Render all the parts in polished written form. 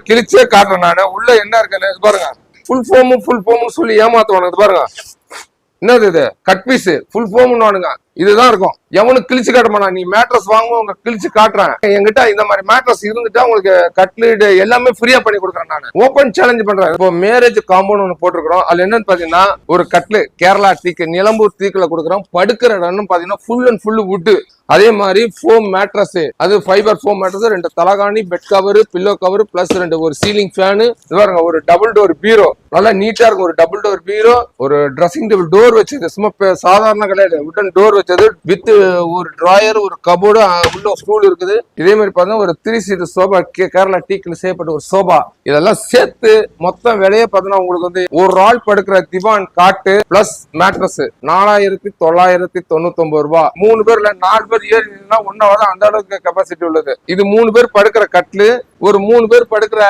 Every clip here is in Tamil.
கிழிச்சே காட்டுறேன் நானு. உள்ள என்ன இருக்குன்னு பாருங்க. ஃபுல் ஃபோமும் சொல்லி ஏமாத்துவானுங்க. பாருங்க என்னது இது, கட் பீஸ் ஃபுல் ஃபோம்னுவானுங்க. இதுதான் இருக்கும். எவனுக்கு கிழிச்சு காட்டமானா, நீ மேட்ரஸ் வாங்குவோம் உங்க கிழிச்சு காட்டுறேன். என்கிட்ட இந்த மாதிரி மேட்ரஸ் இருந்துட்டா உங்களுக்கு கட்லீட் எல்லாமே ஃப்ரீயா பண்ணி கொடுக்குறேன் நான். ஓப்பன் சேலஞ்ச் பண்றேன். இப்போ மேரேஜ் காம்பவுண்ட் ஒன்று போட்டிருக்கிறோம். அதுல என்னன்னு பாத்தீங்கன்னா ஒரு கட்லு கேரளா டீக்கு நிலம்பூர் டீக்குல கொடுக்குறோம். படுக்கிற இடம்னு பாத்தீங்கன்னா ஃபுல் அண்ட் ஃபுல் வுட். அதே மாதிரி ஃபோம் மேட்ரஸ், அது ஃபைபர் ஃபோம் மேட்ரஸ், 2 தலகாணி, bed cover, pillow cover plus 2 ஒரு சீலிங் ஃபேனு, பாருங்க ஒரு டபுள் டோர் பீரோ, நல்லா நீட்டா இருக்கும். ஒரு டபுள் டோர் பீரோ, ஒரு ட்ரெஸ்ஸிங் டேபிள் டோர் வச்சது, சும்மா சாதாரண கிடையாது, உட்டன் டோர் வச்சது வித் ஒரு டிராயர், ஒரு கபோர்டு, உள்ள ஸ்டூல் இருக்குது. இதே மாதிரி பார்த்தா ஒரு 3 சீட் சோபா, கேரளா டீக்கில் செய்யப்பட்ட ஒரு சோபா. இதெல்லாம் சேர்த்து மொத்தம் விலையே பார்த்தீங்கன்னா உங்களுக்கு வந்து ஒரு ஆள் படுக்கிற திவான் காட்டு பிளஸ் மேட்ரஸ் 4999 ரூபாய். 3 பேர்ல 4 பேர் ஏறினா ஒன்னாவது அந்த அளவுக்கு கெப்பாசிட்டி உள்ளது. இது 3 பேர் படுக்கிற கட்லு, ஒரு 3 பேர் படுக்கிற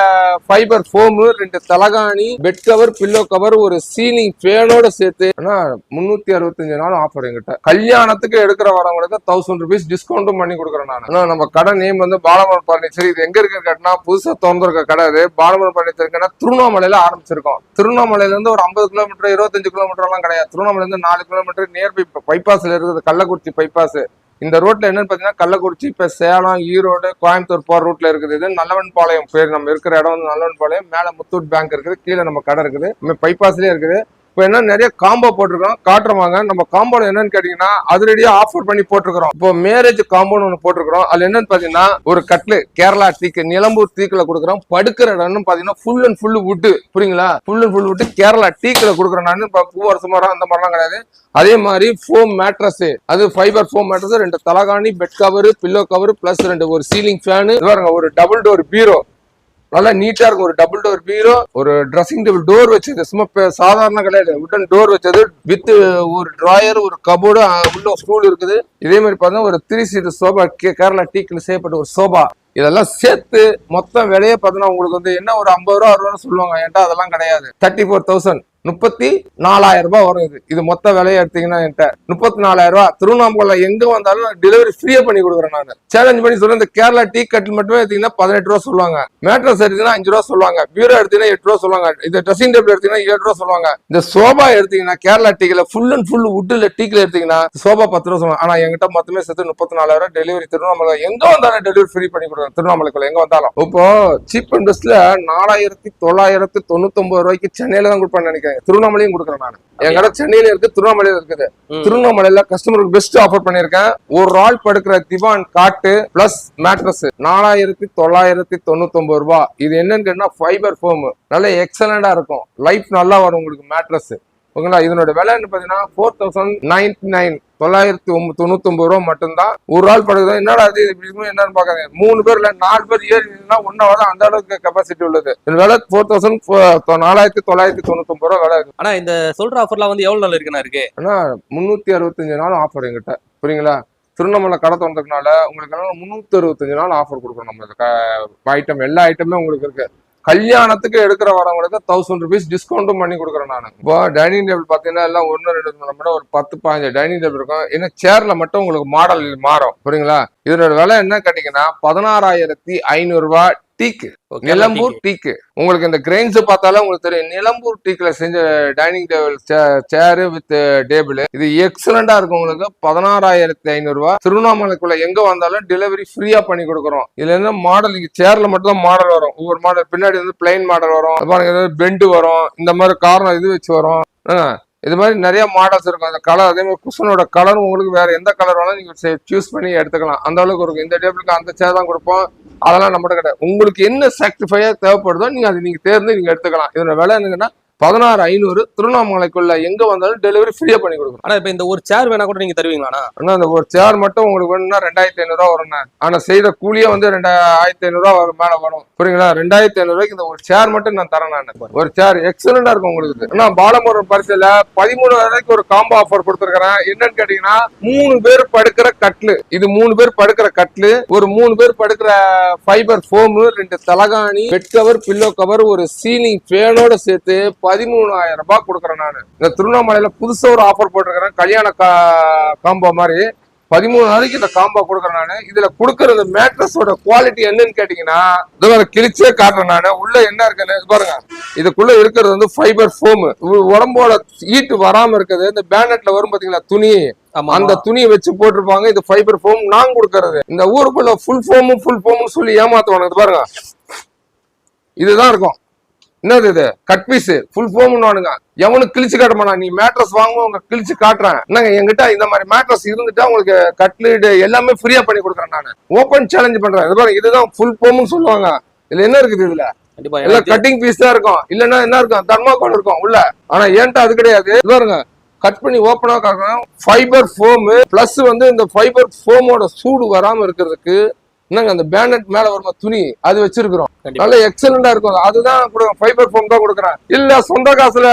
ஃபைபர் ஃபோம், 2 தலகாணி, பெட் கவர், பில்லோ கவர், ஒரு சீலிங் ஃபேனோட சேர்த்து 365 நாள் ஆஃபர். எங்கிட்ட கல்யாணத்துக்கு எடுக்கிற வரவங்களுக்கு 1000 ரூபீஸ் டிஸ்கவுண்டும் பண்ணி கொடுக்குறேன் நான். நம்ம கடை நேம் வந்து பாலமரம் பர்னிச்சர். இது எங்க இருக்கு கேட்டா புதுசா திறந்திருக்க கடை. அது பாலமரம் பர்னிச்சர் திருவண்ணாமலையில ஆரம்பிச்சிருக்கோம். திருவண்ணாமலையில இருந்து ஒரு 50 கிலோமீட்டர் 25 கிலோமீட்டர் எல்லாம் கிடையாது. திருவண்ணாமலையில இருந்து 4 கிலோமீட்டர் நியர் பைபாஸ்ல இருக்குது, கள்ளக்குறிச்சி பைபாஸ். இந்த ரோட்ல என்னன்னு பாத்தீங்கன்னா கள்ளக்குறிச்சி, இப்ப சேலம், ஈரோடு, கோயம்புத்தூர் போற ரூட்ல இருக்குது. இது நல்லவன்பாளையம் பேர். நம்ம இருக்கிற இடம் வந்து நல்லவன்பாளையம். மேல முத்தூட் பேங்க் இருக்குது, கீழே நம்ம கடை இருக்குது, பைபாஸ்லயே இருக்குது. இப்போ என்ன நிறைய காம்போ போட்டிருக்கோம், காட்டுறவாங்க. நம்ம காம்போல என்னன்னு கேட்டீங்கன்னா அதிரடியா ஆஃபர் பண்ணி போட்டிருக்கிறோம். இப்போ மேரேஜ் காம்பவுண்ட் ஒன்று போட்டிருக்கிறோம். அதுல என்னன்னு பாத்தீங்கன்னா ஒரு கட்லு கேரளா டீக்கு நிலம்பூர் டீக்குல கொடுக்குறோம். படுக்கிற இடம்னு பாத்தீங்கன்னா ஃபுல் அண்ட் ஃபுல் வுட். புரியுங்களா? Full and full wood Kerala டீக்குல கொடுக்குறேன் நான். பூவரசு மரம் அந்த மாதிரிலாம் கிடையாது. அதே மாதிரி ஃபோம் மேட்ரஸ், அது ஃபைபர் ஃபோம் மேட்ரஸ், 2 தலகாணி, bed cover, pillow cover plus 2 ஒரு சீலிங் ஃபேனு, பாருங்க ஒரு டபுள் டோர் பீரோ, நல்லா நீட்டா இருக்கும். ஒரு டபுள் டோர் பீரோ, ஒரு ட்ரெஸ்ஸிங் டேபிள் டோர் வச்சது, சும்மா சாதாரண கிடையாது, உட்டன் டோர் வச்சது வித் ஒரு டிராயர், ஒரு கபோர்டு, உள்ள ஸ்டூல் இருக்குது. இதே மாதிரி பார்த்தா ஒரு 3 சீட் சோபா, கேரளா டீக்கில் செய்யப்பட்ட ஒரு சோபா. இதெல்லாம் சேர்த்து மொத்தம் விலையே பார்த்தீங்கன்னா உங்களுக்கு வந்து என்ன ஒரு 50 ரூபா 60 ரூபா சொல்லுவாங்க. ஏன்டா அதெல்லாம் கிடையாது. 34,000 34,000 ரூபாய் வரும். இது மொத்த விலையை எடுத்தீங்கன்னா என்கிட்ட 34,000 ரூபாய். திருவண்ணாமலை எங்க வந்தாலும் டெலிவரி ஃப்ரீயா பண்ணி கொடுக்குறேன் நான். சேலஞ்ச் பண்ணி சொல்றேன். இந்த கேரளா டீ கட்டில் மட்டுமே எடுத்தீங்கன்னா 18 ரூபா சொல்லுவாங்க. மேட்ரஸ் எடுத்தீங்கன்னா 5 ரூபா சொல்லுவாங்க. பீரோ எடுத்தீங்கன்னா 8 ரூபா சொல்லுவாங்க. இந்த ட்ரெஸ்ஸிங் டேபிள் எடுத்தீங்கன்னா 7 ரூபா சொல்லுவாங்க. இந்த சோபா எடுத்தீங்கன்னா கேரளா டீக்கில ஃபுல் அண்ட் ஃபுல் வுட்ல டீக்கில எடுத்தீங்கன்னா சோபா 10 ரூபா சொல்லுவாங்க. ஆனா என்கிட்ட மொத்தமே சேர்த்து 34,000 டெலிவரி. திருவண்ணாமலை எங்க வந்தாலும் டெலிவரி ஃப்ரீ பண்ணி கொடுக்குறேன். திருவண்ணாமலைக்குள்ள எங்க வந்தாலும். இப்போ சீப் அண்ட் பெஸ்ட்ல 4,999 ரூபாய்க்கு சென்னையில தான் கொடுப்பேன்னு நினைக்கிறேன். திருவண்ணாமலையும் கொடுக்குறேன் நான். என் கடை சென்னையில இருக்கு, திருவண்ணாமலையில இருக்குது. திருவண்ணாமலையில கஸ்டமருக்கு பெஸ்ட் ஆஃபர் பண்ணிருக்கேன். ஒரு ஆள் படுக்கிற திவான் காட்டு பிளஸ் மேட்ரஸ் 4,999 ரூபாய். இது என்னன்னு கேட்டா ஃபைபர் ஃபோம், நல்ல எக்ஸலண்டா இருக்கும். லைஃப் நல்லா வரும் உங்களுக்கு மேட்ரஸ். ஓகேங்களா? இதனோட விலை என்ன பாத்தீங்கன்னா 4,099 999 ரூபா மட்டும்தான். ஒரு ஆள் படுக்குது. என்னடா அது என்னன்னு பாக்காங்க. 3 பேர்ல 4 பேர் ஏறினா ஒன்னாவது அந்த அளவுக்கு கெப்பாசிட்டி உள்ளது. விலை 4,999 ரூபா விலை. ஆனா இந்த சொல்ற ஆஃபர்லாம் வந்து எவ்வளவு நாள் இருக்குன்னா இருக்கு? ஆனா 365 நாள் ஆஃபர் எங்கிட்ட. புரியுங்களா? திருவண்ணாமலை கடை திறந்ததுனால உங்களுக்கு 365 நாள் ஆஃபர் கொடுக்குறோம். நம்ம ஐட்டம் எல்லா ஐட்டமே உங்களுக்கு இருக்கு. கல்யாணத்துக்கு எடுக்கிற வரவங்களுக்கு 1000 ரூபீஸ் டிஸ்கவுண்டும் பண்ணி கொடுக்குறேன் நான். இப்போ டைனிங் டேபிள் பாத்தீங்கன்னா எல்லாம் 1 2 ஒரு 10-15 டைனிங் டேபிள் இருக்கும். இன்னும் சேர்ல மட்டும் உங்களுக்கு மாடல் மாறும். புரியுங்களா? இதனோட விலை என்ன கேட்டீங்கன்னா 16,500 ரூபாய். டீக்கு நிலம்பூர் டீக்கு. உங்களுக்கு இந்த கிரெயின்ஸ் பார்த்தாலும் உங்களுக்கு தெரியும். நிலம்பூர் டீக்ல செஞ்ச dining table chair with table. இது எக்ஸலண்டா இருக்கும். உங்களுக்கு 16,500 ரூபாய். திருவண்ணாமலைக்குள்ள எங்க வந்தாலும் டெலிவரி ஃப்ரீயா பண்ணி கொடுக்குறோம். இதுல என்ன மாடல், இங்க சேர்ல மட்டும் தான் மாடல் வரும். ஒவ்வொரு மாடல் பின்னாடி வந்து பிளைன் மாடல் வரும், பெண்டு வரும், இந்த மாதிரி கார்னர் இது வச்சு வரும். இது மாதிரி நிறைய மாடல்ஸ் இருக்கும். அந்த கலர் அதே மாதிரி குஷனோட கலர் உங்களுக்கு வேற எந்த கலர் வேணாலும் நீங்க சூஸ் பண்ணி எடுத்துக்கலாம். அந்த அளவுக்கு இருக்கும். இந்த டேபிளுக்கு அந்த சேர் தான் கொடுப்போம். அதெல்லாம் நம்மகிட்ட கிடையாது. உங்களுக்கு என்ன சாக்ரிஃபையா தேவைப்படுதோ நீங்க அதை நீங்க தேர்ந்து நீங்க எடுத்துக்கலாம். இதோட விலை என்னங்கன்னா 16,500. திருவண்ணாமலைக்குள்ள எங்க வந்தாலும் டெலிவரி ஃப்ரீயா பண்ணி கொடுக்கும். ஆனா இப்ப இந்த ஒரு சேர் வேணா கூட நீங்க தருவீங்களா? அந்த ஒரு சேர் மட்டும் உங்களுக்கு வேணும்னா 2,500 ரூபா வரும். ஆனா செய்த கூலியே வந்து 2,500 ரூபா மேல வரும். புரியுங்களா? 2,500 ரூபாய்க்கு இந்த ஒரு சேர் மட்டும் நான் தரேன் நான். ஒரு சேர் எக்ஸலண்டா இருக்கும் உங்களுக்கு. ஆனா பாலமரம் பரிசுல 13,000 ரூபாய்க்கு ஒரு காம்போ ஆஃபர் கொடுத்துருக்கேன். என்னன்னு கேட்டீங்கன்னா 3 பேர் படுக்கிற கட்லு. இது 3 பேர் படுக்கிற கட்லு, ஒரு 3 பேர் படுக்கிற ஃபைபர் ஃபோம், 2 தலகாணி, பெட் கவர், பில்லோ கவர், ஒரு சீலிங் ஃபேனோட சேர்த்து 13,000 ரூபாய் கொடுக்குறேன் நான். இந்த திருவண்ணாமலையில புதுசா ஒரு ஆஃபர் போட்டிருக்கிறேன். கல்யாண காம்போ மாதிரி 13 நாளைக்கு இந்த காம்போ கொடுக்குறேன் நானு. இதுல கொடுக்கற இந்த மேட்ரஸோட குவாலிட்டி என்னன்னு கேட்டீங்கன்னா, கிழிச்சே காட்டுறேன் நானு. உள்ள என்ன இருக்குன்னு பாருங்க. இதுக்குள்ள இருக்கிறது வந்து ஃபைபர் ஃபோம். உடம்போட ஹீட் வராம இருக்குது. இந்த பேனட்ல வரும் பாத்தீங்களா துணி, அந்த துணியை வச்சு போட்டிருப்பாங்க. இது ஃபைபர் ஃபோம் நான் கொடுக்கறது. இந்த ஊருக்குள்ள ஃபுல் ஃபோம்னு சொல்லி ஏமாத்துவாங்க. இது பாருங்க, இதுதான் இருக்கும். என்னது இது? கட் பீஸ் ஃபுல் ஃபோம்னுவானுங்க. எவனுக்கு கிழிச்சு காட்ட மாட்டான். நீ மேட்ரஸ் வாங்குவோம் உங்க கிழிச்சு காட்டுறேன். என்னங்க என்கிட்ட இந்த மாதிரி மேட்ரஸ் இருந்துட்டா உங்களுக்கு கட்லீடு எல்லாமே ஃப்ரீயா பண்ணி கொடுக்குறேன் நான். ஓப்பன் சேலஞ்ச் பண்றேன். இது பாருங்க, இதுதான் ஃபுல் ஃபோம்னு சொல்லுவாங்க. இதுல என்ன இருக்குது? இதுல எல்லாம் கட்டிங் பீஸ் தான் இருக்கும். இல்லன்னா என்ன இருக்கும்? தர்மாக்கோல் இருக்கும் உள்ள. ஆனா ஏன்டா அது கிடையாது. இது பாருங்க, கட் பண்ணி ஓப்பனா காக்கணும். ஃபைபர் ஃபோம் பிளஸ் வந்து இந்த ஃபைபர் ஃபோமோட சூடு வராம இருக்கிறதுக்கு என்னங்க அந்த பேனட் மேல வருமா துணி, அது வச்சிருக்கிறோம். நல்ல எக்ஸலண்டா இருக்கும். அதுதான் ஃபைபர் ஃபோம் தான் கொடுக்குறேன். இல்ல சொந்த காசுல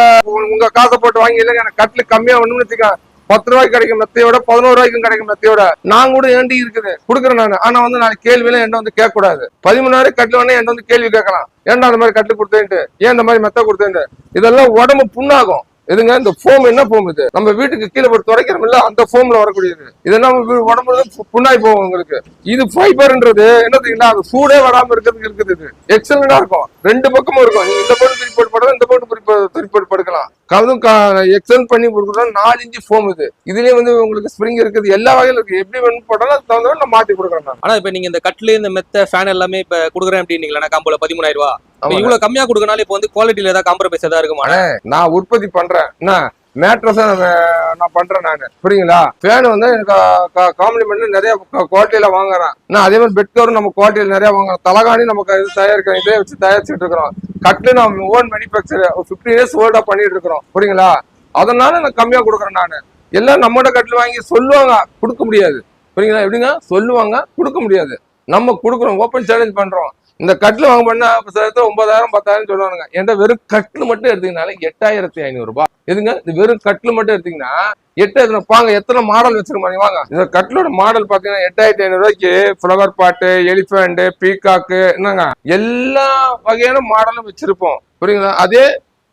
உங்க காசை போட்டு வாங்கி இல்லைங்க எனக்கு கட்லு கம்மியா ஒண்ணுன்னு வச்சுக்க, 10 ரூபாய்க்கு கிடைக்கும் மெத்தையோட 11 ரூபாய்க்கும் கிடைக்கும் மெத்தையோட நான் கூட ஏண்டி இருக்குது கொடுக்குறேன் நான். ஆனா வந்து நான் கேள்வியெல்லாம் என்கிட்ட வந்து கேட்க கூடாது. 13,000 கட்ல வேணா என்கிட்ட வந்து கேள்வி கேட்கலாம். ஏன்டா அந்த மாதிரி கட்லு கொடுத்தேன்ட்டு, ஏன் இந்த மாதிரி மெத்த கொடுத்தேன்ட்டு. இதெல்லாம் உடம்பு புண்ணாகும். இதுங்க இந்த ஃபோம் என்ன ஃபோம்? இது நம்ம வீட்டுக்கு கீழே போட்டு துடைக்கிறோம் இல்ல, அந்த ஃபோம்ல வரக்கூடியது. இதெல்லாம் உடம்புல புண்ணாய் போகும் உங்களுக்கு. இது ஃபைபர்ன்றது என்னதுங்களா, அது சூடே வராம இருக்கிறதுக்கு இருக்குது. இது எக்ஸலண்டா இருக்கும். ரெண்டு பக்கமும் இருக்கும். நீங்க இந்த போட்டு திருப்பி போட்டு படுக்கலாம், இந்த போட்டு திருப்பி படுக்கலாம். அதுவும் எக்ஸ்டெண்ட் பண்ணி கொடுக்குறோம். 4 இன்ச்சு ஃபோம் இது. இதுலயே வந்து உங்களுக்கு ஸ்ப்ரிங் இருக்குது. எல்லா வகையில இருக்கு. எப்படி வேணும் போட்டாலும் அது தகுந்த நான் மாத்தி கொடுக்குறேன். ஆனா இப்ப நீங்க இந்த கட்லு இந்த மெத்த ஃபேன் எல்லாமே இப்ப கொடுக்குறேன் அப்படின்னீங்களா காம்போல 13,000 ரூபாய். இவ்வளவு கம்மியா கொடுக்கறனால இப்ப வந்து குவாலிட்டியில ஏதாவது காம்ப்ரமைஸ் ஏதாவது இருக்குமா? நான் உற்பத்தி பண்றேன். என்ன மேட்ரஸ் நான் பண்றேன் நானு. புரியுங்களா? ஃபேன் வந்து எனக்கு காம்ப்ளிமெண்ட் நிறைய குவாலிட்டியில வாங்குறேன். நான் அதே மாதிரி பெட் கவர் நம்ம குவாலிட்டியில நிறைய வாங்குறோம். தலகாணி நமக்கு இது தயாரிக்கிறோம். இதே வச்சு தயாரிச்சுட்டு இருக்கிறோம். கட்லு நம்ம ஓன் மேனுஃபேக்சர் 15 இயர்ஸ் ஓல்டா பண்ணிட்டு இருக்கிறோம். புரியுங்களா? அதனால நான் கம்மியா கொடுக்குறேன் நானு. எல்லாம் நம்மகிட்ட கட்லு வாங்கி சொல்லுவாங்க, கொடுக்க முடியாது. புரியுங்களா? எப்படிங்க சொல்லுவாங்க, கொடுக்க முடியாது. நம்ம கொடுக்குறோம், ஓப்பன் சேலஞ்ச் பண்றோம். இந்த கட்லு வாங்க பண்ணா 9,000 10,000 சொல்லுவாங்க. என்கிட்ட வெறும் கட்லு மட்டும் எடுத்தீங்கனாலே 8,500 ரூபாய். எதுங்க இது? வெறும் கட்லு மட்டும் எடுத்தீங்கன்னா 8 பாங்க எத்தனை மாடல் வச்சிருக்கோம் வாங்க. இந்த கட்லோட மாடல் பாத்தீங்கன்னா 8,500 ரூபாய்க்கு ஃபிளவர் பாட்டு, எலிபென்ட், பீகாக்கு, என்னங்க எல்லா வகையான மாடலும் வச்சிருப்போம். புரியுங்களா? அதே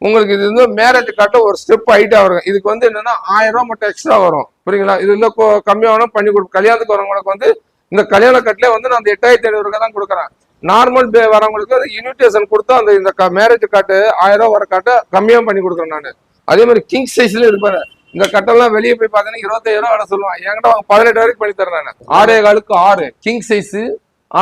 உங்களுக்கு இது வந்து மேரேஜ் காட்ட ஒரு ஸ்டெப் ஹைட்டா வரும். இதுக்கு வந்து என்னன்னா 1000 ரூபாய் மட்டும் எக்ஸ்ட்ரா வரும். புரியுங்களா? இது இல்ல கம்மியான பண்ணி கொடுக்கும். கல்யாணத்துக்கு வரவங்களுக்கு வந்து இந்த கல்யாண கட்லே வந்து நான் 8,500 ரூபாய் தான் கொடுக்குறேன். நார்மல் வரவங்களுக்கு இன்விடேஷன் கொடுத்தா அந்த இந்த மேரேஜ் காட்டு 1000 ரூபாய் வர காட்ட கம்மியா பண்ணி கொடுக்குறேன் நான். அதே மாதிரி கிங் சைஸ்ல இருப்பாரு. இந்த கட்டெல்லாம் வெளியே போய் பாத்தீங்கன்னா 25,000 ரூபாய் சொல்லுவான். என்கிட்ட 18 வரைக்கும் பண்ணி தரேன் நான். 6.25க்கு 6 கிங் சைஸ்,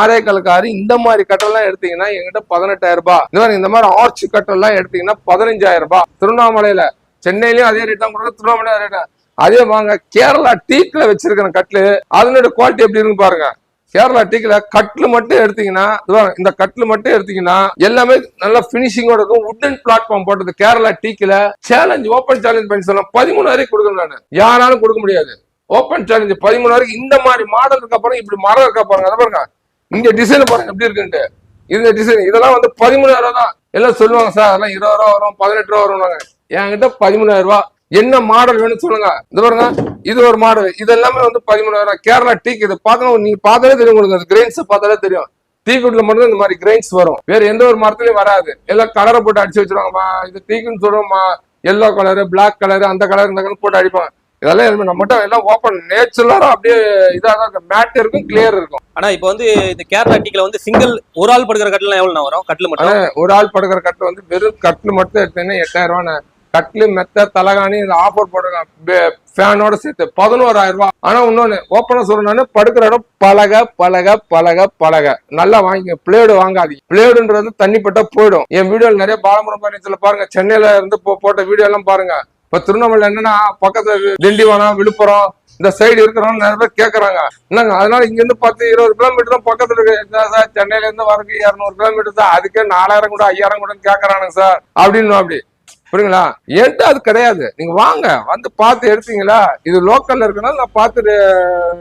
6.25க்கு 6. இந்த மாதிரி கட்டெல்லாம் எடுத்தீங்கன்னா என்கிட்ட 18,000 ரூபாய். இந்த மாதிரி ஆர்ச் கட்டெல்லாம் எடுத்தீங்கன்னா 15,000 ரூபாய். திருவண்ணாமலையில, சென்னையிலயும் அதே ரேட் தான் கொடுக்குறேன். திருவண்ணாமலை ரேட் அதே வாங்க. கேரளா டீக்ல வச்சிருக்கிற கட்லு அதனோட குவாலிட்டி எப்படி இருக்குன்னு பாருங்க. கேரளா டீக்ல கட்லு மட்டும் எடுத்தீங்கன்னா, இந்த கட்லு மட்டும் எடுத்தீங்கன்னா எல்லாமே நல்லா பினிஷிங்கோட இருக்கும். உட்டன் பிளாட்ஃபார்ம் போட்டது கேரளா டீக்ல. சேலஞ்ச் ஓப்பன் சேலஞ்ச் பண்ணி சொல்லலாம். 13,000 கொடுக்கணும் நான். யாராலும் கொடுக்க முடியாது. Open challenge 13,000. இந்த மாதிரி மாடல் இருக்க பாருங்க, இப்படி மரம் இருக்க பாருங்க. அதை பாருங்க, இங்க டிசைன் பாருங்க எப்படி இருக்குன்ட்டு. இந்த டிசைன் இதெல்லாம் வந்து 13,000 தான். எல்லாம் சொல்லுவாங்க சார் அதெல்லாம் 20 ரூபா வரும், 18 ரூபா வருவாங்க. என்கிட்ட 13,000 ரூபாய். என்ன மாடல் வேணும்னு சொல்லுங்க. இது பாருங்க, இது ஒரு மாடல். இது எல்லாமே வந்து 13,000 கேரளா டீக். இது பார்த்தா நீங்க பார்த்தாலே தெரியும் உங்களுக்கு. கிரெயின்ஸ் பார்த்தாலே தெரியும். டீக்குட்ல மட்டும் இந்த மாதிரி கிரெயின்ஸ் வரும். வேற எந்த ஒரு மரத்துலயும் வராது. எல்லாம் கலரை போட்டு அடிச்சு வச்சிருவாங்கம்மா. இது டீக்குன்னு சொல்லுவோம்மா. எல்லோ கலரு, பிளாக் கலரு, அந்த கலர் இந்த கலர் போட்டு அடிப்பாங்க. இதெல்லாம் நம்மகிட்ட எல்லாம் ஓப்பன் நேச்சுரலா அப்படியே இதாக இருக்கும். மேட் இருக்கும், கிளியர் இருக்கும். ஆனா இப்ப வந்து இந்த கேரளா டீக்ல வந்து சிங்கிள் ஒரு ஆள் படுக்கிற கட்டில எவ்வளவு வரும்? கட்லு மட்டும் ஒரு ஆள் படுக்கிற கட்டு வந்து வெறும் கட்லு மட்டும் எடுத்தீங்கன்னா 8,000 ரூபாய். கட்லு, மெத்த, தலகாணி இந்த ஆஃபர் போட்டுருக்காங்க ஃபேனோட சேர்த்து 11,000 ரூபாய். ஆனா இன்னொன்னு ஓப்பனா சொல்றேன்னு, படுக்கிற இடம் பலக பலக பலக பலக நல்லா வாங்கிங்க. பிளேடு வாங்காதீங்க. பிளேடுன்றது தண்ணிப்பட்டா போயிடும். என் வீடியோல நிறைய பாலமுறை பயணத்துல பாருங்க, சென்னையில இருந்து போட்ட வீடியோ எல்லாம் பாருங்க. இப்ப திருவண்ணாமலை என்னன்னா பக்கத்துல திண்டிவனம், விழுப்புரம் இந்த சைடு இருக்கிறவங்க நிறைய பேர் கேட்கறாங்க. என்னங்க அதனால இங்க இருந்து 10-20 கிலோமீட்டர் தான் பக்கத்துல இருக்கு சார். சென்னையில இருந்து வரக்கு 200 கிலோமீட்டர் தான். அதுக்கே 4,000 கூட 5,000 கூட கேட்கறானுங்க சார் அப்படின்னு. அப்படி புரியுங்களா? ஏன்ட்டு அது கிடையாது. நீங்க வாங்க, வந்து பார்த்து எடுத்தீங்களா, இது லோக்கல்ல இருக்குன்னா நான் பார்த்து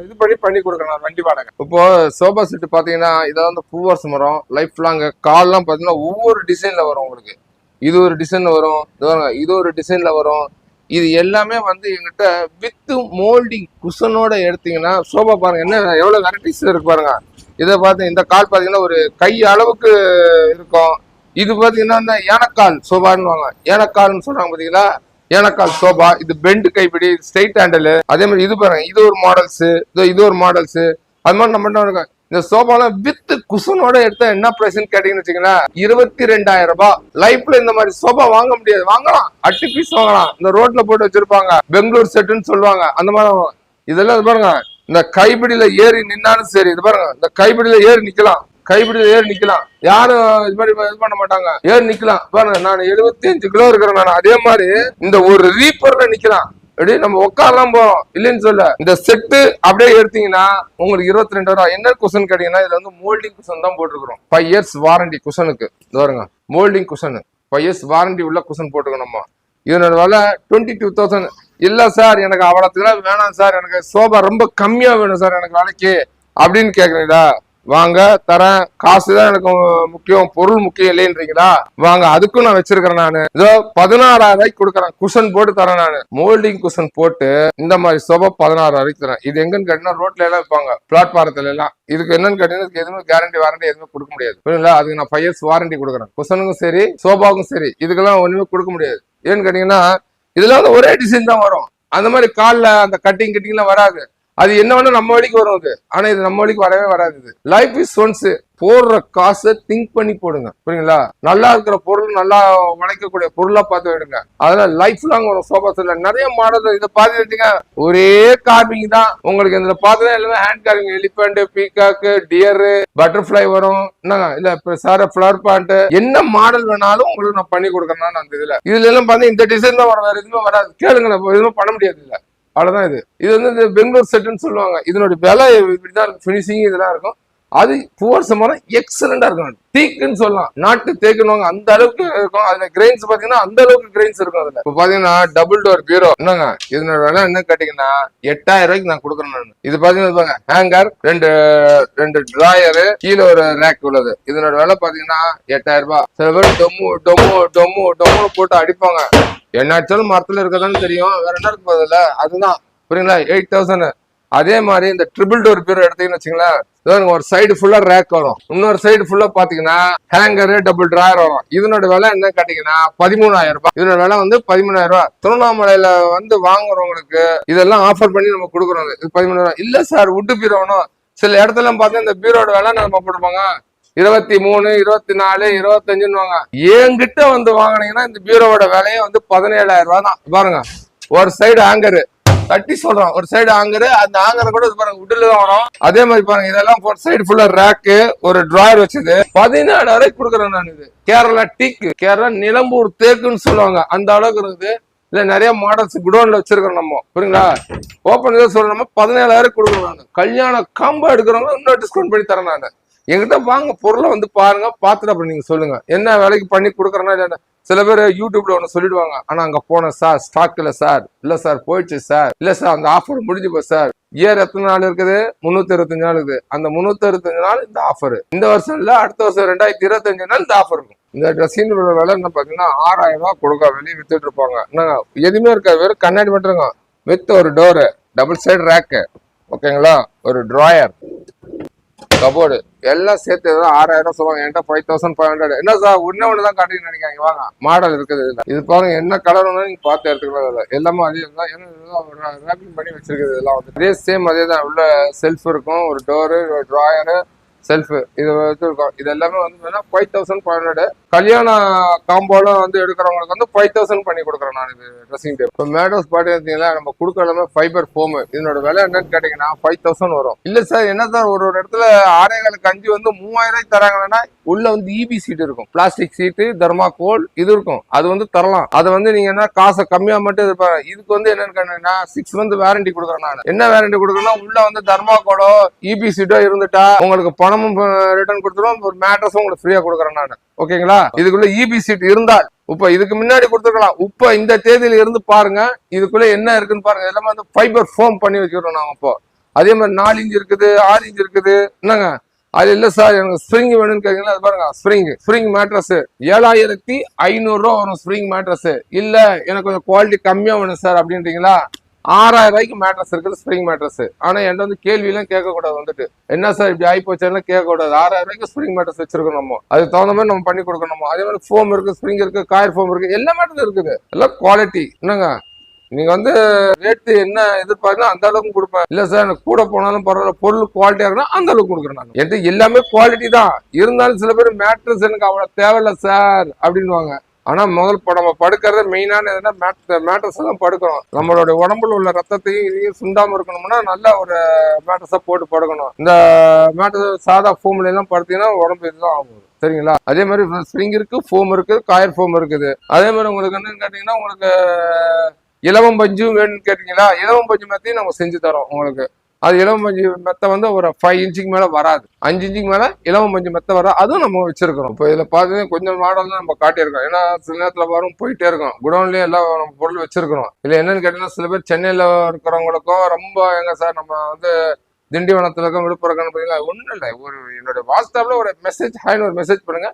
இது பண்ணி கொடுக்குறேன் வண்டி வாடகை. இப்போ சோபா செட்டு பாத்தீங்கன்னா இதான் வந்து பூவர்ஸ் மரம். லைஃப் லாங் கால்லாம் பாத்தீங்கன்னா ஒவ்வொரு டிசைன்ல வரும் உங்களுக்கு. இது ஒரு டிசைன்ல வரும், இது ஒரு டிசைன்ல வரும். இது எல்லாமே வந்து எங்கிட்ட வித் மோல்டிங் குஷனோட எடுத்தீங்கன்னா சோபா பாருங்க என்ன எவ்வளவு வெரைட்டிஸ் இருக்கு பாருங்க. இதை பார்த்து இந்த கால் பாத்தீங்கன்னா ஒரு கை அளவுக்கு இருக்கும். இது பாத்தீங்கன்னா இந்த ஏனக்கால் சோபான்னு ஏனக்கால்னு சொல்றாங்க பாத்தீங்களா. ஏனக்கால் சோபா, இது பெண்ட் கைப்பிடி, ஸ்ட்ரைட் ஹேண்டில். அதே மாதிரி இது பாருங்க, இது ஒரு மாடல்ஸ், இது ஒரு மாடல்ஸ். அது மாதிரி நம்ம என்ன இருக்கோம், இந்த சோபாலாம் வித் குஷனோட எடுத்தா என்ன பிரைஸ்ன்னு கேட்டீங்கன்னு வச்சுக்கீங்களா, 22,000 ரூபாய். லைஃப்ல இந்த மாதிரி சோபா வாங்க முடியாது. வாங்கலாம், அட்டி பீஸ் வாங்கலாம், இந்த ரோட்ல போட்டு வச்சிருப்பாங்க, பெங்களூர் செட்டுன்னு சொல்லுவாங்க, அந்த மாதிரி. இதெல்லாம் இது பாருங்க, இந்த கைப்பிடியில ஏறி நின்னாலும் சரி, இது பாருங்க, இந்த கைப்பிடியில ஏறி நிக்கலாம், கைப்பிடியில ஏறி நிக்கலாம், யாரும் இது மாதிரி இது பண்ண மாட்டாங்க, ஏறி நிக்கலாம். பாருங்க, நான் 75 கிலோ இருக்கிறேன் நான். அதே மாதிரி இந்த ஒரு ரீப்பர்ல நிக்கலாம், அப்படி நம்ம உட்காரலாம் போறோம் இல்லைன்னு சொல்ல. இந்த செட்டு அப்படியே எடுத்தீங்கன்னா உங்களுக்கு 22,000 ரூபாய். என்ன குஷன் கேட்டீங்கன்னா, இதுல வந்து மோல்டிங் குஷன் தான் போட்டுருக்கோம். 5 years வாரண்டி குஷனுக்கு. இது பாருங்க, மோல்டிங் குஷன் 5 years வாரண்டி உள்ள குஷன் போட்டுக்கணும். நம்ம இதனோட விலை 22,000. இல்ல சார், எனக்கு அவ்வளவுக்குலாம் வேணாம் சார், எனக்கு சோபா ரொம்ப கம்மியா வேணும் சார் எனக்கு வேலைக்கு அப்படின்னு கேக்குறீங்களா, வாங்க தரேன். காசு தான் எனக்கு முக்கியம், பொருள் முக்கியம் இல்லைன்றீங்களா, வாங்க, அதுக்கும் நான் வச்சிருக்கிறேன். நானு இதோ 16,000 ரூபாய்க்கு கொடுக்குறேன், குஷன் போட்டு தரேன். நானு மோல்டிங் குஷன் போட்டு இந்த மாதிரி சோபா 16,000 ரூபாய்க்கு தரேன். இது எங்கன்னு கேட்டீங்கன்னா, ரோட்ல எல்லாம் வைப்பாங்க, பிளாட்பாரத்துல எல்லாம். இதுக்கு என்னன்னு கேட்டீங்கன்னா, எதுவுமே கேரண்டி வாரண்டி எதுவுமே கொடுக்க முடியாது. புரியுங்களா, அதுக்கு நான் 5 years வாரண்டி கொடுக்குறேன். குஷனுக்கும் சரி, சோபாவுக்கும் சரி, இதுக்கெல்லாம் ஒண்ணுமே கொடுக்க முடியாது. ஏன்னு கேட்டீங்கன்னா, இதுல வந்து ஒரே டிசைன் தான் வரும். அந்த மாதிரி கால்ல அந்த கட்டிங்லாம் வராது. அது என்ன வேணா நம்ம வழிக்கு வரும் அது. ஆனா இது நம்ம வழிக்கு வரவே வராது. இது லைஃப் இஸ் ஒன்ஸ். போடுற காசை திங்க் பண்ணி போடுங்க, புரியுங்களா. நல்லா இருக்கிற பொருள், நல்லா உழைக்கக்கூடிய பொருளா பார்த்து விடுங்க. அதனால லைஃப் லாங் ஒரு சோபா செட்ல நிறைய மாடல். இதை பார்த்து வச்சுங்க, ஒரே கார்விங் தான் உங்களுக்கு. இதுல பார்த்தா எல்லாமே hand carving, elephant, peacock, dear, butterfly வரும். என்னங்க இல்ல சார ஃபிளவர் பாண்ட், என்ன மாடல் வேணாலும் உங்களுக்கு நான் பண்ணி கொடுக்கறேன். அந்த இதுல எல்லாம் பார்த்தா இந்த டிசைன் தான் வரும், வேற எதுவுமே வராது. கேளுங்க, எதுவும் பண்ண முடியாது. இல்ல அவ்வளவுதான். இது வந்து இந்த பெங்களூர் செட்டுன்னு சொல்லுவாங்க. இதனுடைய விலை இப்படிதான், பினிஷிங் இதெல்லாம் இருக்கும். அது புவர் சம்பளம் எக்ஸலண்டா இருக்கும். டீக்குன்னு சொல்லலாம், நாட்டு தேக்குன்னு அந்த அளவுக்கு இருக்கும். அதுல கிரெயின்ஸ் பாத்தீங்கன்னா அந்த அளவுக்கு கிரெயின்ஸ் இருக்கும். அதுல இப்ப பாத்தீங்கன்னா டபுள் டோர் பீரோ, என்னங்க இதனோட விலை என்ன கேட்டீங்கன்னா 8,000 ரூபாய்க்கு நான் கொடுக்குறேன். நான் இது பாத்தீங்கன்னா ஹேங்கர், ரெண்டு டிராயரு, கீழே ஒரு ரேக் உள்ளது. இதனோட விலை பாத்தீங்கன்னா 8,000 ரூபாய். சில பேர் டொம்மு டொம்மு டொம்மு டொம்முன்னு போட்டு அடிப்பாங்க. என்னாச்சாலும் மரத்துல இருக்கதான்னு தெரியும், வேற என்ன இருக்கு போதில்ல, அதுதான். புரியுங்களா, 8,000. அதே மாதிரி இந்த ட்ரிபிள் டோர் பீரோ எடுத்தீங்கன்னு வச்சுங்களேன், ஒரு சைடு ஃபுல்லா ரேக் வரும், இன்னொரு சைடு ஃபுல்லா பாத்தீங்கன்னா ஹேங்கரு, டபுள் டிராயர் வரும். இதனோட விலை என்ன கேட்டீங்கன்னா 13,000 ரூபாய். இதனோட விலை வந்து 13,000 ரூபாய். திருவண்ணாமலையில வந்து வாங்குறவங்களுக்கு இதெல்லாம் ஆஃபர் பண்ணி நம்ம கொடுக்குறோம். இது 13,000. இல்ல சார், உட்டு பீரோ வேணும். சில இடத்துல பார்த்தா இந்த பீரோட விலை நம்ம போட்டுப்பாங்க 23, 24, 25. என்கிட்ட வந்து வாங்கினீங்கன்னா இந்த பீரோவோட விலையே வந்து 17,000 ரூபாய் தான். பாருங்க, ஒரு சைடு ஹேங்கரு தட்டி சொல்றோம், ஒரு சைடு ஆங்கரு, அந்த ஆங்கரை கூட பாருங்க உட்டுல தான் வரும். அதே மாதிரி பாருங்க, இதெல்லாம் ஒரு சைடு ஃபுல்லா ரேக்கு, ஒரு டிராயர் வச்சது 17,000 ரூபாய்க்கு கொடுக்குறேன் நான். இது கேரளா டீக்கு, கேரளா நிலம்பூர் தேக்குன்னு சொல்லுவாங்க, அந்த அளவுக்கு இருக்குது. இல்ல நிறைய மாடல்ஸ் குடோன்ல வச்சிருக்கோம் நம்ம, புரியுங்களா. ஓப்பன் இதை சொல்ற நம்ம 17,000 கொடுக்குறோம். நான் கல்யாண காம்போ எடுக்கிறவங்க இன்னும் டிஸ்கவுண்ட் பண்ணி தரேன். நான் என்கிட்ட வாங்க, பொருளை வந்து பாருங்க, பார்த்துட்டு அப்புறம் நீங்க சொல்லுங்க என்ன வேலைக்கு பண்ணி கொடுக்குறேன்னா இல்ல. சில பேர் யூடியூப்ல ஒண்ணு சொல்லிடுவாங்க, ஆனா அங்க போன சார் ஸ்டாக் இல்ல சார், இல்ல சார் போயிடுச்சு சார், இல்ல சார் அந்த ஆஃபர் முடிஞ்சு போய் சார். இயர் எத்தனை நாள் இருக்குது, 365 நாள் இருக்குது. அந்த 365 நாள் இந்த ஆஃபர். இந்த வருஷம் இல்ல, அடுத்த வருஷம் 2025 நாள் இந்த ஆஃபர் இருக்கும். இந்த ட்ரெஸ்ஸின் விலை என்ன பாத்தீங்கன்னா 6,000 ரூபாய் கொடுக்க வெளியே வித்துட்டு இருப்பாங்க. என்னங்க எதுவுமே இருக்காது, வெறும் கண்ணாடி மட்டும் இருக்கும், வித் ஒரு டோரு, டபுள் சைடு ரேக்கு, ஓகேங்களா, ஒரு டிராயர், கபோர்டு எல்லாம் சேர்த்து 6,000 ரூபாய் சொல்லுவாங்க. என்கிட்ட 5,500. என்ன சார் ஒண்ணுதான் காட்டுன்னு நினைக்காங்க, வாங்க மாடல் இருக்குது. இது பாருங்க, என்ன கலர் நீங்க பார்த்து எடுத்துக்கலாம். எல்லாமே அதே தான், ரேப்பிங் பண்ணி வச்சிருக்குது. இதெல்லாம் வந்து அதே சேம், அதே தான். உள்ள செல்ஃப் இருக்கும், ஒரு டோரு, ஒரு டிராயரு, செல்ஃப், இது இருக்கும். இது எல்லாமே வந்து 5,500. கல்யாண காம்போலாம் வந்து எடுக்கிறவங்களுக்கு வந்து 5,000 பண்ணி கொடுக்குறேன் நான். இது ட்ரெஸ்ஸிங் டேப். இப்போ மேடோஸ் பாட்டி எடுத்தீங்கன்னா நம்ம கொடுக்குற எல்லாமே ஃபைபர் ஃபோம். இதனோட விலை என்னன்னு கேட்டீங்கன்னா 5,000 வரும். இல்ல சார், என்ன சார் ஒரு இடத்துல 6,000 கஞ்சி வந்து 3,000 ரூபாய்க்கு தராங்கன்னா உள்ள வந்து இபி சீட் இருக்கும், பிளாஸ்டிக் சீட்டு, தர்மாகோல் இது இருக்கும். அது வந்து தரலாம். அதை வந்து நீங்க என்ன காசை கம்மியா மட்டும் இருப்பாங்க. இதுக்கு வந்து என்னன்னு கேட்டீங்கன்னா 6 month வாரண்டி கொடுக்குறேன் நான். என்ன வாரண்டி கொடுக்குறேன்னா, உள்ள வந்து தர்மாகோலோ இபி சீட்டோ இருந்துட்டா உங்களுக்கு பணமும் ரிட்டர்ன் கொடுத்துருவோம், ஒரு மேட்ரஸும் உங்களுக்கு ஃப்ரீயா கொடுக்குறேன் நான். ஓகேங்களா, இதுக்குள்ள இபி சீட் இருந்தால் இப்ப இதுக்கு முன்னாடி கொடுத்துருக்கலாம், இப்ப இந்த தேதியில இருந்து பாருங்க இதுக்குள்ள என்ன இருக்குன்னு பாருங்க. எல்லாமே வந்து ஃபைபர் ஃபோம் பண்ணி வச்சுக்கிறோம் நாங்க. இப்போ அதே மாதிரி 4 இன்ச் இருக்குது, 6 இன்ச் இருக்குது. என்னங்க அது இல்ல சார், எனக்கு ஸ்ப்ரிங் வேணும்னு கேட்கீங்களா, அது பாருங்க, ஸ்ப்ரிங் மேட்ரஸ் 7,500 ரூபா வரும். ஸ்ப்ரிங் மேட்ரஸ் இல்ல எனக்கு கொஞ்சம் குவாலிட்டி கம்மியா வேணும் சார் அப்படின்றீங்களா, 6,000 ரூபாய்க்கு மேட்ரஸ் இருக்குது, ஸ்ப்ரிங் மேட்ரஸ். ஆனா என்கிட்ட வந்து கேள்வி எல்லாம் கேட்கக்கூடாது, வந்துட்டு என்ன சார் இப்படி ஆகி போச்சுன்னா கேட்கக்கூடாது. 6,000 ரூபாய்க்கு ஸ்ப்ரிங் மேட்ரஸ் வச்சிருக்கோம், நம்ம அதுக்கு தகுந்த மாதிரி நம்ம பண்ணி கொடுக்கணும். அதே மாதிரி ஃபோம் இருக்கு, ஸ்ப்ரிங் இருக்கு, காயர் ஃபோம் இருக்கு, எல்லா மேட்டரும் இருக்குது. எல்லாம் குவாலிட்டி. என்னங்க நீங்க வந்து ரேட்டு என்ன எதிர்பார்க்கணும் அந்த அளவுக்கு கொடுப்பேன். இல்ல சார் எனக்கு கூட போனாலும் பரவாயில்ல, பொருள் குவாலிட்டியா இருந்தா அந்த அளவுக்கு கொடுக்குறேன். நான் என்கிட்ட எல்லாமே குவாலிட்டி தான். இருந்தாலும் சில பேர் மேட்ரஸ் எனக்கு அவ்வளவு தேவையில்ல சார் அப்படின்வாங்க. ஆனா முதல் நம்ம படுக்கிறத மெயினான எதுனா மேட்ரஸ் தான் படுக்கணும். நம்மளோட உடம்புல உள்ள ரத்தத்தையும் இதையும் சுண்டாம இருக்கணும்னா நல்ல ஒரு மேட்ரஸா போட்டு படுக்கணும். இந்த மேட்ரஸ் சாதா ஃபோம்ல எல்லாம் படுத்தீங்கன்னா உடம்பு இதுதான் ஆகும். சரிங்களா? அதே மாதிரி ஸ்ப்ரிங் இருக்கு, ஃபோம் இருக்கு, காயர் ஃபோம் இருக்குது. அதே மாதிரி உங்களுக்கு என்னன்னு கேட்டீங்கன்னா, உங்களுக்கு இலவம் பஞ்சும் வேணும்னு கேட்டீங்களா, இலவம் பஞ்சு மெத்தையும் நம்ம செஞ்சு தரோம் உங்களுக்கு. அது இலவம் பஞ்சு மெத்தை வந்து ஒரு 5 இன்ச்சுக்கு மேல வராது, 5 இன்ச்சுக்கு மேல இலவம் பஞ்சு மெத்தை வராது. அதுவும் நம்ம வச்சிருக்கிறோம். இப்போ இதுல பாத்தீங்கன்னா கொஞ்சம் மாடல் தான் நம்ம காட்டியிருக்கோம். ஏன்னா சில நேரத்துல வரும் போயிட்டே இருக்கும், குடோன்லயே எல்லாம் நம்ம பொருள் வச்சிருக்கிறோம். இதுல என்னன்னு கேட்டீங்கன்னா, சில பேர் சென்னையில இருக்கிறவங்களுக்கும் ரொம்ப எங்க சார் நம்ம வந்து திண்டிவனத்துல இருக்க, விழுப்புரம் பார்த்தீங்களா, ஒன்றும் இல்லை, ஒரு என்னோட வாட்ஸ்அப்ல ஒரு மெசேஜ் ஹாய்னு ஒரு மெசேஜ் பண்ணுங்க.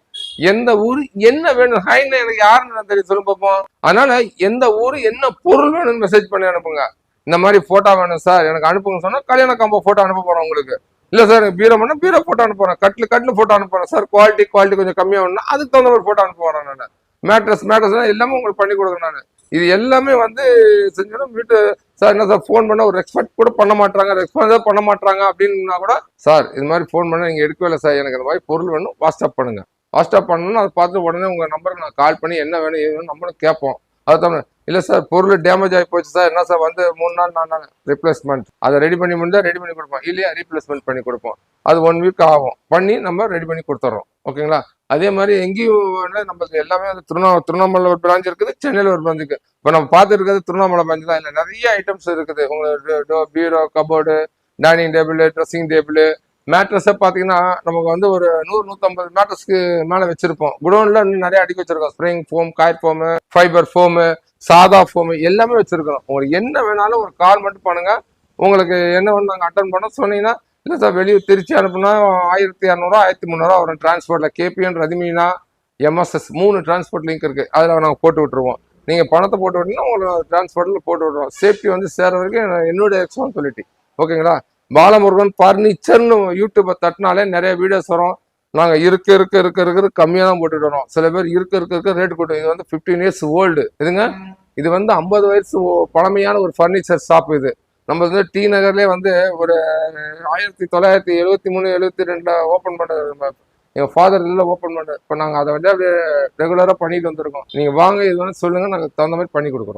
எந்த ஊர் என்ன வேணும், ஹாய்னு எனக்கு யாருன்னு தெரியும் சொல்லி பார்ப்போம். அதனால எந்த ஊர் என்ன பொருள் வேணும்னு மெசேஜ் பண்ணி அனுப்புங்க. இந்த மாதிரி போட்டோ வேணும் சார் எனக்கு அனுப்புங்க சொன்னா கல்யாண காம்போ போட்டோ அனுப்ப போறோம் உங்களுக்கு. இல்ல சார் பீரோ பண்ணா பீரோ போட்டோ அனுப்புறேன், கட்லு போட்டோ அனுப்புறேன் சார், குவாலிட்டி கொஞ்சம் கம்மியா வேணும்னா அதுக்கு தகுந்த மாதிரி போட்டோ அனுப்புறேன். நான் மேட்ரஸ் எல்லாமே உங்களுக்கு பண்ணி கொடுக்குறேன். நான் இது எல்லாமே வந்து செஞ்சோன்னா வீட்டு சார் என்ன சார் ஃபோன் பண்ண ஒரு ரெஸ்பெக்ட் கூட பண்ண மாட்டாங்க, ரெஸ்பான்ஸ் பண்ண மாட்டாங்க அப்படின்னா கூட, சார் இது மாதிரி ஃபோன் பண்ண நீங்க எடுக்கவே இல்லை சார், எனக்கு இந்த மாதிரி பொருள் வேணும், வாட்ஸ்அப் பண்ணுங்க. வாட்ஸ்அப் பண்ணணும், அதை பார்த்து உடனே உங்க நம்பருக்கு நான் கால் பண்ணி என்ன வேணும் ஏது வேணும் நம்மளும் கேட்போம். அதுதான் இல்லை சார் பொருள் டேமேஜ் ஆகி போச்சு சார், என்ன சார் வந்து 3 நாள் 4 நாள் ரிப்ளேஸ்மெண்ட், அதை ரெடி பண்ணி முடிஞ்சா ரெடி பண்ணி கொடுப்போம், இல்லையா ரீப்ளேஸ்மெண்ட் பண்ணி கொடுப்போம். அது 1 வீக் ஆகும், பண்ணி நம்ம ரெடி பண்ணி கொடுத்துட்றோம். ஓகேங்களா? அதே மாதிரி எங்கேயும் நமக்கு எல்லாமே வந்து திருவண்ணாமலை ஒரு பிரான்ச் இருக்குது, சென்னையில் ஒரு பிரான்ச் இருக்கு. இப்போ நம்ம பார்த்து இருக்கிறது திருவண்ணாமலை பிரான்ச் தான். இல்லை நிறைய ஐட்டம்ஸ் இருக்குது உங்களுக்கு, பீரோ, cupboard, dining table, dressing table, மேட்ரஸை பார்த்தீங்கன்னா நமக்கு வந்து ஒரு 100-150 மேட்ரஸ்க்கு மேலே வச்சிருப்போம். குடோன்ல இன்னும் நிறைய அடுக்கி வச்சிருக்கோம். Spring foam, coir foam, fibre foam, சாதா ஃபோமு எல்லாமே வச்சிருக்கிறோம். உங்களுக்கு என்ன வேணாலும் ஒரு கால் மட்டும் பண்ணுங்க, உங்களுக்கு என்ன வேணும் நாங்கள் அட்டன் பண்ண சொன்னீங்கன்னா. இல்லை சார் வெளியூர் திருச்சி அனுப்புனா 1200 1300 வரும் டிரான்ஸ்போர்ட்ல. KPN, Rathimeena, MSS 3 transport link இருக்கு, அதில் நாங்கள் போட்டு விட்டுருவோம். நீங்க பணத்தை போட்டு விட்டீங்கன்னா உங்களுக்கு டிரான்ஸ்போர்ட்ல போட்டு விட்டுருவோம். சேஃப்டி வந்து சேர வரைக்கும் என்னுடைய ரெஸ்பான்சிபிலிட்டி. ஓகேங்களா? பாலமுருகன் பர்னிச்சர்னு யூடியூப்பை தட்டினாலே நிறைய வீடியோஸ் வரும். நாங்கள் இருக்க கம்மியாக தான் போட்டுட்டு வரோம். சில பேர் இருக்க ரேட்டு போட்டு. இது வந்து 15 இயர்ஸ் ஓல்டு இதுங்க. இது வந்து 50 வயசு பழமையான ஒரு ஃபர்னிச்சர் ஷாப். இது நம்ம வந்து டி நகர்லேயே வந்து ஒரு 1973 72 ஓப்பன் பண்ண எங்கள் ஃபாதர் இதில் ஓப்பன் பண்ண. இப்போ நாங்கள் அதை வந்து அப்படியே ரெகுலராக பண்ணிட்டு வந்திருக்கோம். நீங்கள் வாங்க இது வந்து சொல்லுங்கள், நாங்கள் தகுந்த மாதிரி பண்ணி கொடுக்குறோம்.